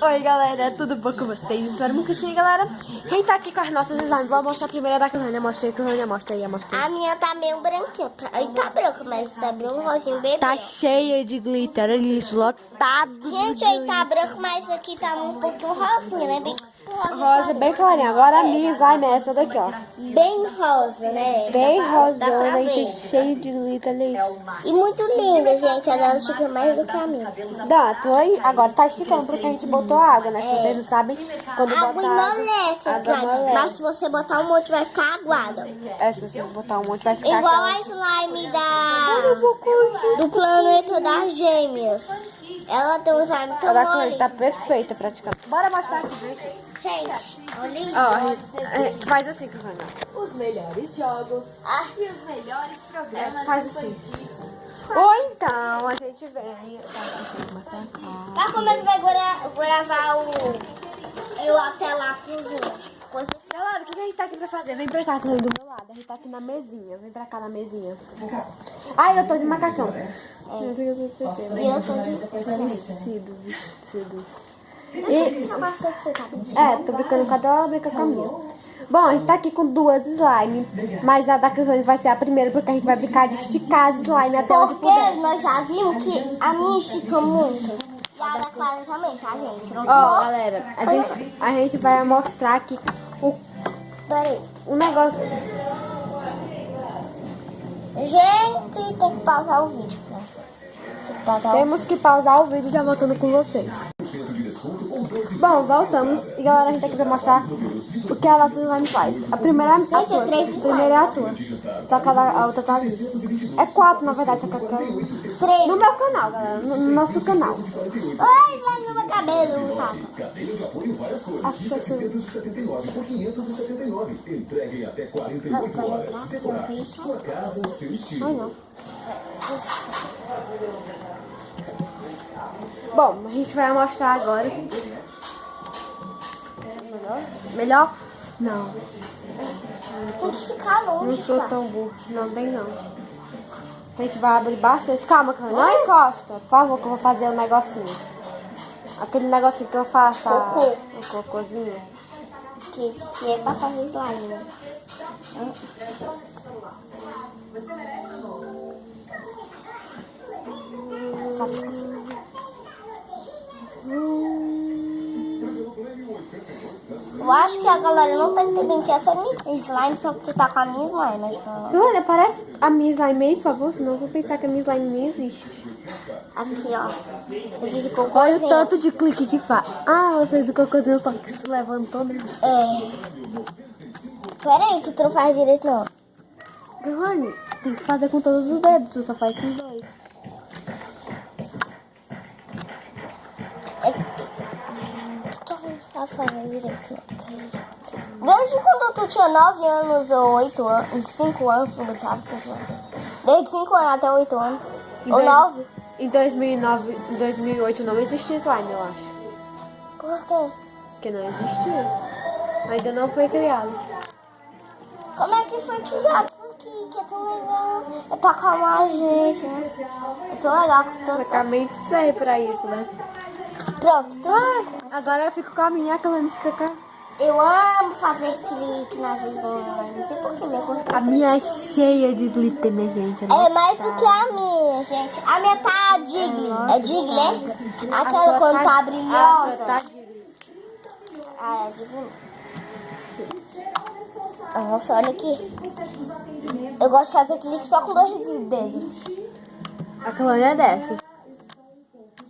Oi galera, tudo bom com vocês? Espero muito que sim, galera. Quem tá aqui com as nossas slimes? Vou mostrar a primeira da Clânia. Mostra aí, Clânia, mostra aí, mostra aí. A minha tá meio branquinha. Aí tá branca, mas tá bem um rosinho bebê. Tá cheia de glitter, olha isso, lotado. Gente, aí tá branco, mas aqui tá um pouquinho rosinha, né? Bem rosa, bem clarinha. Agora a minha slime é essa daqui, ó. Bem rosa, né? Bem Dá rosona ver. e tem cheio de glitter, olha isso. E muito linda, gente. A dela estica mais do que a minha. Dá, tô aí. Agora tá esticando porque a gente botou água, né? Se vocês não sabem, quando Água bota água, amolece, água slime. amolece. Mas se você botar um monte, vai ficar aguada. É, se você botar um monte vai ficar Igual aquela... a slime do planeta das gêmeas. Ela tem um slime tão A da Clânia mole. tá perfeita praticamente. Bora mostrar aqui, vem. Gente, olha isso. Ó, faz assim, Clânia. Os melhores jogos e os melhores programas. Faz assim. Ou então a gente vem. Mas como é que vai gravar eu até lá cozinha? Galera, o que a gente tá aqui pra fazer? Vem pra cá, Clânia, do meu lado. A gente tá aqui na mesinha. Vem pra cá na mesinha. Ai, eu tô de macacão. E eu tô de Vestido. Eu não sei que você tá Tô brincando com a dela, ela brinca com a minha. Bom, a gente tá aqui com duas slime, mas a da Clânia vai ser a primeira, porque a gente vai brincar de esticar as slime até onde Porque puder. nós já vimos que a minha estica muito. E a da Clara também, tá, gente? Não Ó, galera, a gente vai mostrar aqui Peraí. o negócio. Gente, tem que pausar o vídeo, né? Tem que pausar o vídeo. Temos que pausar o vídeo já voltando com vocês. Bom, voltamos. E galera, a gente tá aqui pra mostrar o que a nossa slime faz. A primeira é a tua. é três A primeira é a tua. Só que a outra tá ali. É 4, na verdade, só que Três. no meu canal, galera. No nosso canal. Ai, slime no meu cabelo, tá? por 579. Entregue em até 48 horas. Decorar sua casa, seu estilo. Ai, não. Bom, a gente vai mostrar agora. Melhor? Não. Tem que ficar longe. Não sou tão burro. Não tem não. A gente vai abrir bastante. Calma, Clânia. Não encosta. Por favor, que eu vou fazer um negocinho. Aquele negocinho que eu faço. Cocô. O cocôzinho. Que é pra fazer slime, né? Eu acho que a galera não tá entendendo que essa é minha slime, só porque tá com a minha slime, acho que ela... Olha, parece a minha slime aí, por favor. Senão eu vou pensar que a minha slime nem existe. Aqui, ó. Eu fiz o Olha o cocôzinho. tanto de clique que faz. Ah, ela fez o cocôzinho só que se levantou, né? Pera aí, que tu não faz direito, não. Clânia, tem que fazer com todos os dedos. Tu só faz com 2. O que a gente sabe fazer direito? Desde quando tu tinha 9 anos ou 8 anos, 5 anos, tu brincava com slime. Desde 5 anos até 8 anos. Ou 9. Em 2009, em 2008 não existia slime, eu acho. Por quê? Porque não existia. Ainda não foi criado. Como é que foi criado isso aqui? Que é tão legal. É pra acalmar a gente, né? É tão legal que tu... Praticamente sei pra isso, né? Pronto, tu... Agora eu fico com a minha, a Clânia fica com a... Eu amo fazer clique nas slime. Não sei por que minha cor A minha é cheia de glitter, minha gente. É mais do que a minha, gente. A minha tá Digley. É Digley, né? Aquela quando tá brilhosa. Ah, é Digley. Nossa, olha aqui. Eu gosto de fazer clique só com 2 dedos. A Clânia é dessa.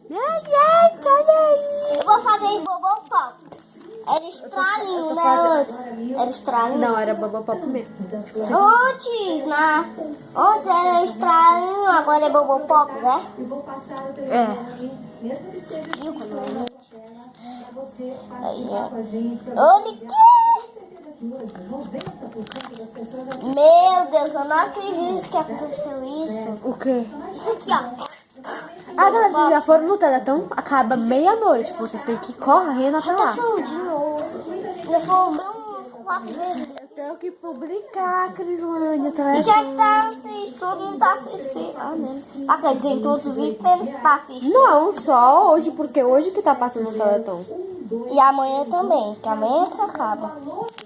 Minha gente, olha aí. Eu vou fazer em Bobo Pops. Era estralinho, né? Antes. Era estralinho. Não, era Bubble mesmo. Antes era estralinho, agora é Bobo Pops, é? É. Aí, ó. Olha aqui. Meu Deus, eu não acredito que aconteceu isso. O quê? Isso aqui, ó. Ah, galera, vocês já foram no Teletão? Acaba meia-noite. Vocês têm que ir correndo até lá. Passou de novo. Já foi 4 vezes. Eu tenho que publicar, Crislândia, tá? E quem é que tá assistindo? Todo mundo tá assistindo. Ah, mesmo. Ah, quer dizer, todos os vídeos tá assistindo. Não, só hoje, porque hoje que tá passando o Teleton. E amanhã também, que amanhã que acaba.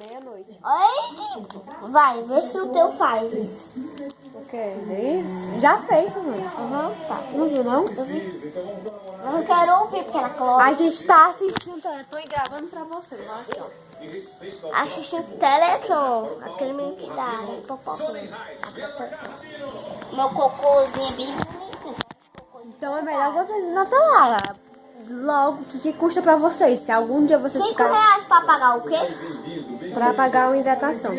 Meia-noite. Ai, vai, vê se o teu faz isso. Ok, já fez, mãe. Aham, tá. Não viu, não? Mas eu quero ouvir, porque ela coloca. A gente tá assistindo o Teleton e gravando pra vocês. Olha aqui, ó. Assistindo Teleton, aquele menino que dá popoca. Meu cocôzinho é bem bonito. Então é melhor vocês ir na lá. Logo, o que custa pra vocês? Se algum dia vocês 5 ficarem... reais pra pagar o quê? Pra pagar uma hidratação.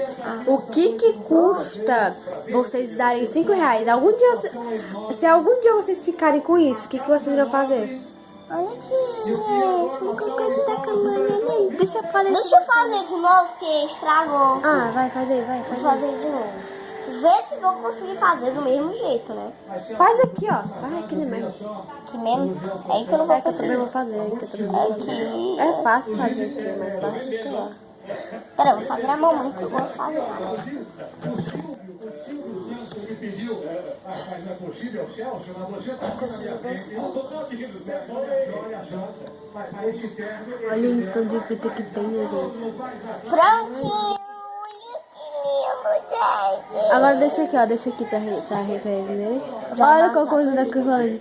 O que custa vocês darem 5 reais? Algum dia, se algum dia vocês ficarem com isso, o que vocês vão fazer? Olha aqui, gente, uma coisa da camanha aí. Deixa eu fazer. Deixa eu fazer de novo, porque estragou. Ah, vai fazer, vai Vou fazer. fazer de novo. Vê se vou conseguir fazer do mesmo jeito, né? Faz aqui, ó. Vai aqui mesmo. Aqui mesmo. É aí que eu não vou É que eu também conseguir. vou fazer. É que eu também vou fazer. Aqui. É fácil fazer aqui, é mais fácil do que lá. Pera, eu vou fazer a mamãe que eu vou fazer. Me pediu a coxilha, o Celso, na nojenta Olha isso, tão de fita que tem, né, gente? Prontinho. Olha que lindo, gente. Agora deixa aqui, ó. Deixa aqui pra rever. Olha qual coisa da Kirlane.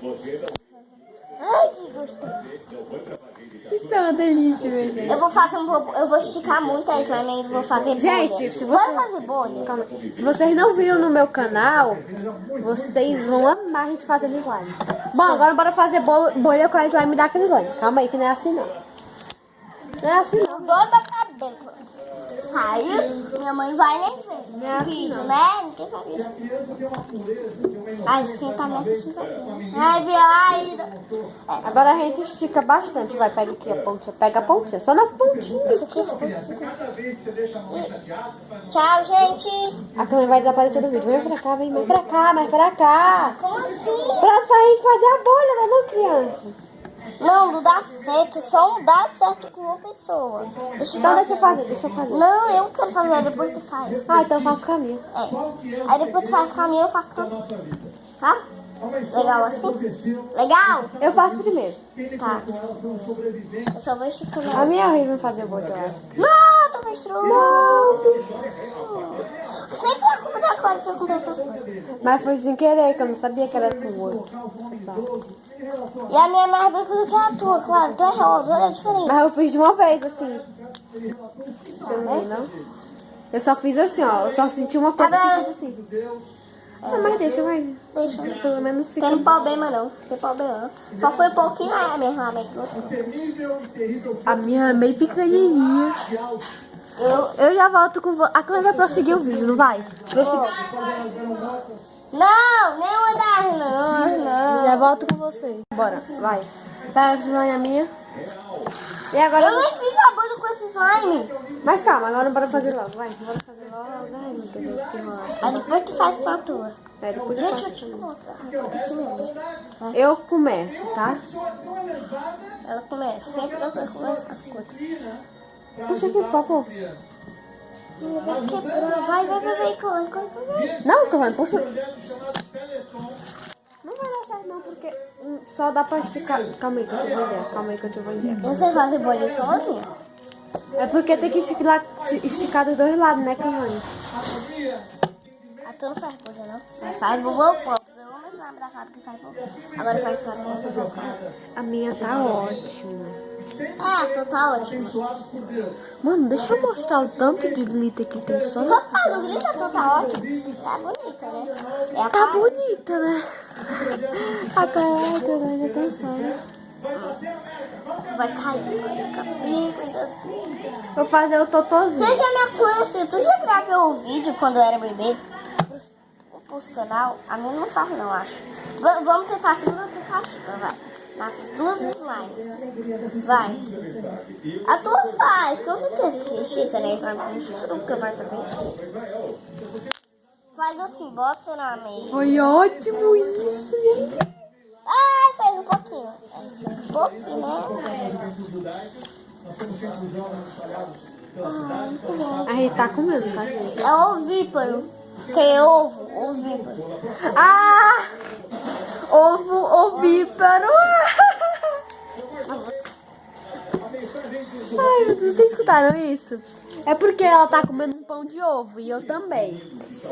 Ai, que gostoso. Isso é uma delícia, meu gente. Eu vou fazer eu vou esticar muito a slime e vou fazer bolha. Gente, se você- Bora fazer bolha? Calma. Se vocês não viram no meu canal, vocês vão amar a gente fazer slime. Bom, agora bora fazer bolha com a slime da Crislane. Calma aí, que não é assim não. Não é assim não. Dor da cabelo. Saiu, minha mãe vai nem ver. Não é assim, Vídeo, não. né? Ninguém vai ver isso. Mas quem tá me assistindo aqui. Ai, Biaira. Agora a gente estica bastante. Vai, pega aqui a pontinha. Pega a pontinha. Só nas pontinhas. Isso aqui. Tchau, gente. A Clã vai desaparecer do vídeo. Vem pra cá, vem mais pra cá, mais pra cá. Como assim? Pra gente fazer a bolha, né, não, criança? Não dá certo. Só não dá certo com uma pessoa. Então deixa eu fazer, deixa eu fazer. Não, eu quero fazer, depois tu faz. Ah, então eu faço com a minha. É. Aí depois tu faz com a minha, eu faço com a minha. Tá? Legal assim? Legal? Eu faço primeiro. Tá. Eu só vou esticando. A minha vez vai fazer bolha, eu acho. Não, tô menstruando. Não, Sempre a culpa da Clara que acontece essas coisas. mas foi sem querer, que eu não sabia que era tua. E a minha é mais branca do que a tua, claro. Tu é rosa, olha a diferença. Mas eu fiz de uma vez, assim. Você não viu, não? Eu só fiz assim, ó. Eu só senti uma coisa que eu fiz assim. Ah, mas deixa, vai. Deixa. Pelo menos fica... Tem problema não, tem problema não. Só foi um pouquinho a minha amiga. A minha é meio pequenininha. Eu já volto com você. A Clã vai prosseguir o vídeo, não vai? Não, nem andar não. Já volto com você. Bora, vai. Pega a slime a minha. E agora... Eu nem fiz a bolha com esse slime. Mas calma, agora bora fazer logo, vai. Bora fazer logo. Ai, meu Deus, que rola. Aí depois tu faz com a tua. É, depois eu Gente, faço. eu te mostrar. Aqui mesmo. Eu começo, tá? Ela começa, sempre ela começa com as coisas. Puxa aqui, por favor. Vai quebrando, vai, corre. Não, Clã, puxa. Não vai dar certo não, porque só dá pra esticar. Calma aí que eu te vou ideia. Calma aí que eu te vou ideia. Você faz a bolha sozinha? É porque tem que esticar dos dois lados, né, Clã? A tua não faz bolha, não? Faz bolha, pô. Eu amo esse nome da cara que faz bolha. Agora faz com a tua, não faz com a tua. A minha tá ótima. Ah, a tua tá ótima. Mano, deixa eu mostrar o tanto de glitter que tem só. Só faz o grito, a tua tá ótima. Tá bonita, né? É a Tá cara. bonita, né? A cara da Dani tá só. Vai cair, vai ficar bem cuidadinho. Vou fazer o totozinho. Você já me conheceu? Tu já gravou o vídeo quando eu era bebê? Pros canal? A minha não faz não, acho. Vamos tentar a segunda tentativa, vai. Nossas duas slimes. Vai. A tua faz, com certeza. Porque Chica, né? Slime com Chica nunca vai fazer. Faz assim, bota na meia. Foi ótimo isso, gente. Ai, fez um pouquinho. Fez um pouquinho, né? Nós somos sempre jovens espalhados Muito bom. A gente tá comendo, tá, gente? É ovíparo. Que é ovo, ovíparo. Ah! Ovo ovíparo. Ai, meu Deus, vocês escutaram isso? É porque ela tá comendo um pão de ovo e eu também.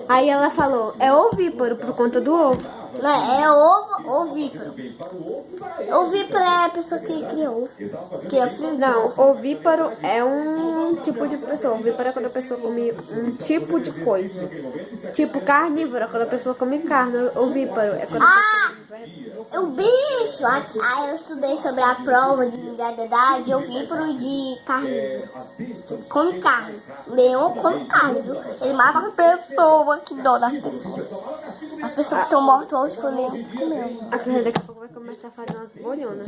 Aí ela falou, é ovíparo por conta do ovo. Não, é ovo, ovíparo. Ovíparo é a pessoa que cria ovo. Cria frio. Não, ovíparo é um tipo de pessoa. Ovíparo é quando a pessoa come um tipo de coisa. Tipo carnívora, quando a pessoa come carne. Ovíparo é quando O bicho! Ah, eu estudei sobre a prova de idade ovíparo de carne. Come carne. Leão come carne, viu? Ele mata a pessoa, que dó das pessoas. As pessoas que estão mortas hoje foi leão que comeu. Aquele daqui a pouco vai começar a fazer umas bolhonas.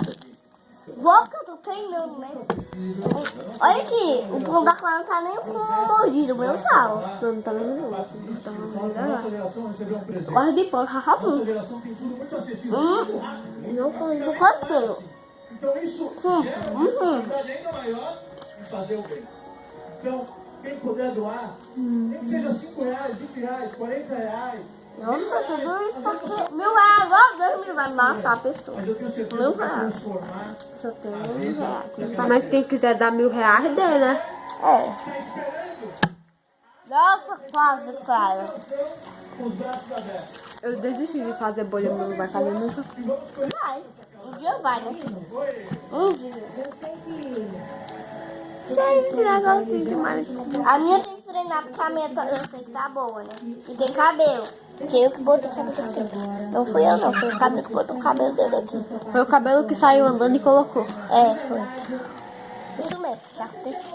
Vou porque eu tô treinando, né? Olha aqui, o pão da Clara não tá nem com uma mordida, o meu tava. Não, não tá vendo não. Tá vendo. Gosto de pão, rarrabum. Não gostei. Então isso gera uma responsabilidade ainda maior em fazer o bem. Então, quem puder doar, nem que seja R$5, R$20, R$40, Nossa, tudo isso aqui. R$1.000, ó, Deus me vai matar a pessoa. mas eu tenho certeza que vai R$1.000. transformar. Só tenho R$1.000. Mas quem quiser dar R$1.000 dê, né? É. Nossa, quase, Clara. Com os braços abertos. Eu desisti de fazer bolha no vai fazer nunca. Vai. Um dia vai, né? Um dia. Gente, negocinho de marido. A minha tem que treinar porque a minha eu sei que tá boa, né? E tem cabelo. Porque eu que botei o cabelo aqui. Não fui eu não, foi o cabelo que botou o cabelo dele aqui. Foi o cabelo que saiu andando e colocou. É, foi. Isso mesmo, que aconteceu.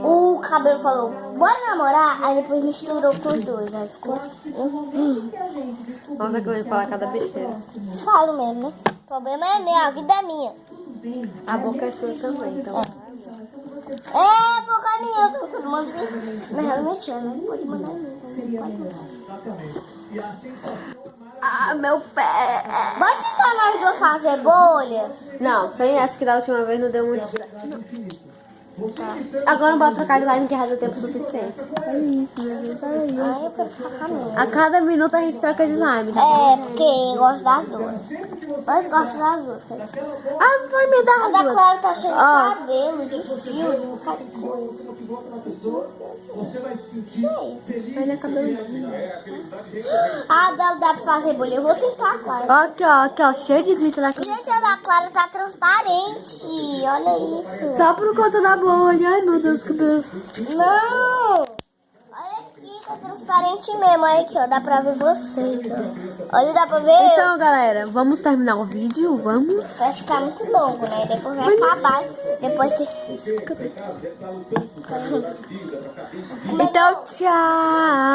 O cabelo falou, bora namorar? Aí depois misturou com os dois. Aí ficou assim. Nossa, que ele fala cada besteira. Falo mesmo, né? O problema é meu, a vida é minha. A boca é sua também, então. É, boca é minha, eu tô mandando. Mas ela mentira, né? Pode mandar em mim. Exatamente. E a sensação Ah, meu pé! Bora tentar nós dois fazer bolha? Não, sem essa que da última vez não deu muito certo. Agora não bora trocar de line que já deu tempo suficiente. É isso, meu Deus, olha isso. Aí eu quero ficar com a minha. A cada minuto a gente troca de slime. É, porque eu gosto das duas. Mas gosto das duas, quer dizer. Ah, slime é A da da duas. Clara tá cheia de Ó. cabelo, de fio, de um bocado de coisa. você vai se sentir feliz. Olha a cabelo. A dela dá pra fazer bolha. Eu vou tentar, Clara. Aqui, ó, cheio de glitter aqui. Gente, a da Clara tá transparente. Olha isso. Só por conta da bolha. Ai, meu Deus, que Deus. Não! Olha aqui, tá transparente mesmo. Olha aqui, ó. Dá pra ver vocês, ó. Olha, dá pra ver Então, galera, vamos terminar o vídeo? Vamos? Vai ficar muito longo, né? Depois vai acabar. Depois tem... Então, tchau.